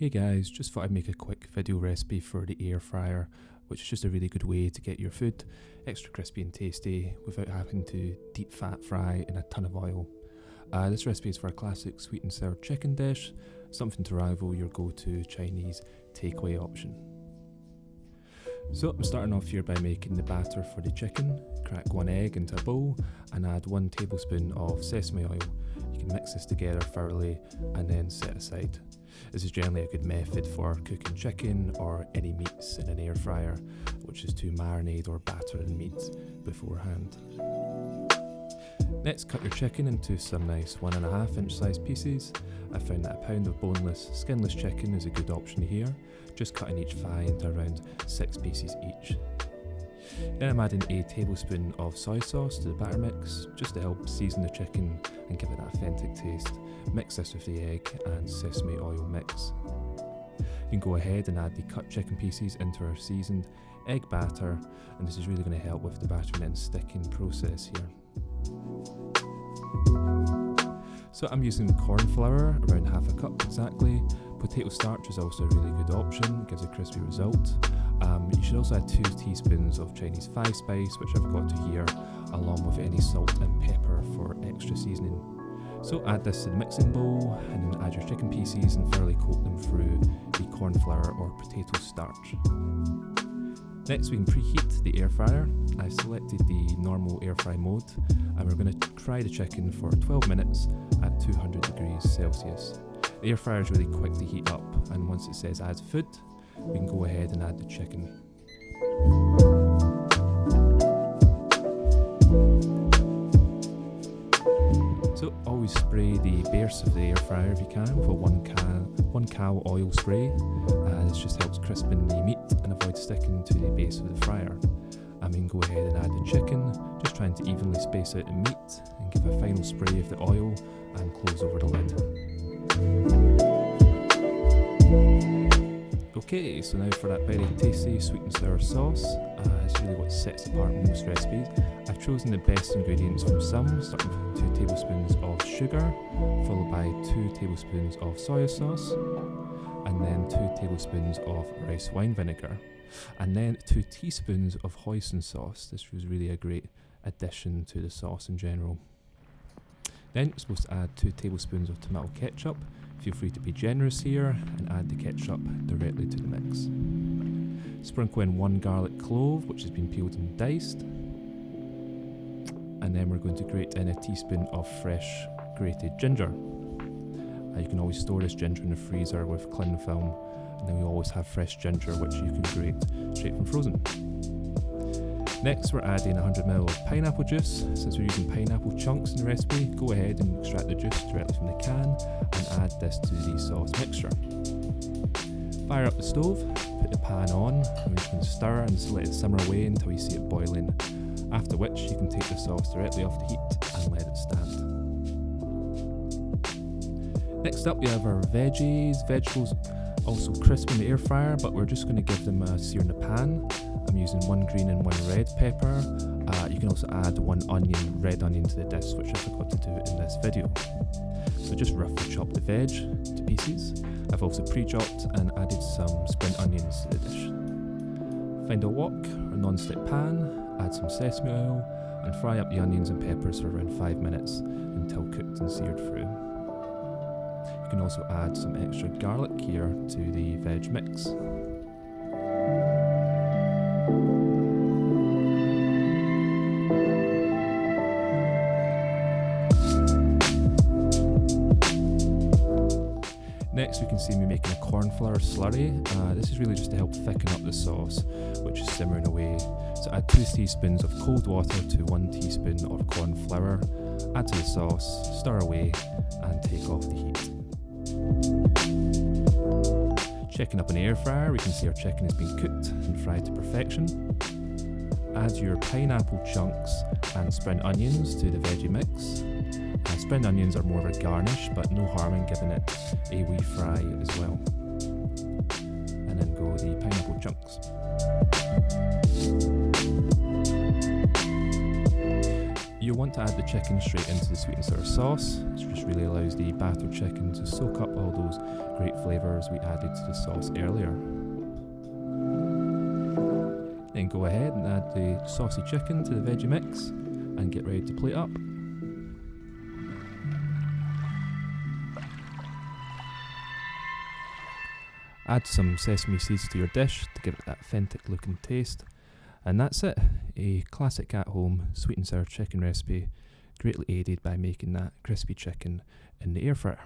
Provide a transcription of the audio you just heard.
Hey guys, just thought I'd make a quick video recipe for the air fryer, which is just a really good way to get your food extra crispy and tasty without having to deep fat fry in a ton of oil. This recipe is for a classic sweet and sour chicken dish, something to rival your go-to Chinese takeaway option. So I'm starting off here by making the batter for the chicken. Crack 1 egg into a bowl and add 1 tablespoon of sesame oil. You can mix this together thoroughly and then set aside. This is generally a good method for cooking chicken or any meats in an air fryer, which is to marinate or batter in meat beforehand. Next, cut your chicken into some nice 1.5 inch sized pieces. I found that a pound of boneless, skinless chicken is a good option here, just cutting each thigh into around 6 pieces each. Then I'm adding a tablespoon of soy sauce to the batter mix, just to help season the chicken and give it that authentic taste. Mix this with the egg and sesame oil mix. You can go ahead and add the cut chicken pieces into our seasoned egg batter, and this is really going to help with the battering and sticking process here. So I'm using corn flour, around 1/2 cup exactly. Potato starch is also a really good option, gives a crispy result. You should also add 2 teaspoons of Chinese 5 spice, which I've got to here, along with any salt and pepper for extra seasoning. So add this to the mixing bowl and then add your chicken pieces and thoroughly coat them through the corn flour or potato starch. Next we can preheat the air fryer. I've selected the normal air fry mode and we're going to fry the chicken for 12 minutes at 200 degrees Celsius. The air fryer is really quick to heat up, and once it says add food, we can go ahead and add the chicken. So always spray the base of the air fryer if you can with a 1 cal oil spray. This just helps crispen the meat and avoid sticking to the base of the fryer. And we can go ahead and add the chicken, just trying to evenly space out the meat and give a final spray of the oil and close over the lid. Okay, so now for that very tasty sweet and sour sauce. It's really what sets apart most recipes. I've chosen the best ingredients from some, starting with 2 tablespoons of sugar, followed by 2 tablespoons of soy sauce, and then 2 tablespoons of rice wine vinegar, and then 2 teaspoons of hoisin sauce. This was really a great addition to the sauce in general. Then you're supposed to add 2 tablespoons of tomato ketchup. Feel free to be generous here and add the ketchup directly to the mix. Sprinkle in 1 garlic clove, which has been peeled and diced. And then we're going to grate in a teaspoon of fresh grated ginger. You can always store this ginger in the freezer with cling film, and then we always have fresh ginger which you can grate straight from frozen. Next we're adding 100ml of pineapple juice. Since we're using pineapple chunks in the recipe, go ahead and extract the juice directly from the can and add this to the sauce mixture. Fire up the stove, put the pan on, and we're just going to stir and just let it simmer away until you see it boiling, after which you can take the sauce directly off the heat and let it stand. Next up we have our veggies. Vegetables also crisp in the air fryer, but we're just going to give them a sear in the pan. I'm using 1 green and 1 red pepper. You can also add 1 red onion to the dish, which I forgot to do in this video. So just roughly chop the veg to pieces. I've also pre-chopped and added some spring onions to the dish. Find a wok or non-stick pan, add some sesame oil, and fry up the onions and peppers for around 5 minutes until cooked and seared through. You can also add some extra garlic here to the veg mix. Next we can see me making a corn flour slurry. This is really just to help thicken up the sauce, which is simmering away. So add 2 teaspoons of cold water to 1 teaspoon of corn flour, add to the sauce, stir away and take off the heat. Checking up in the air fryer, we can see our chicken has been cooked and fried to perfection. Add your pineapple chunks and spring onions to the veggie mix. Spring onions are more of a garnish, but no harm in giving it a wee fry as well. And then go the pineapple chunks. You'll want to add the chicken straight into the sweet and sour sauce, which just really allows the battered chicken to soak up all those great flavours we added to the sauce earlier. Then go ahead and add the saucy chicken to the veggie mix and get ready to plate up. Add some sesame seeds to your dish to give it that authentic look and taste. And that's it, a classic at-home sweet and sour chicken recipe, greatly aided by making that crispy chicken in the air fryer.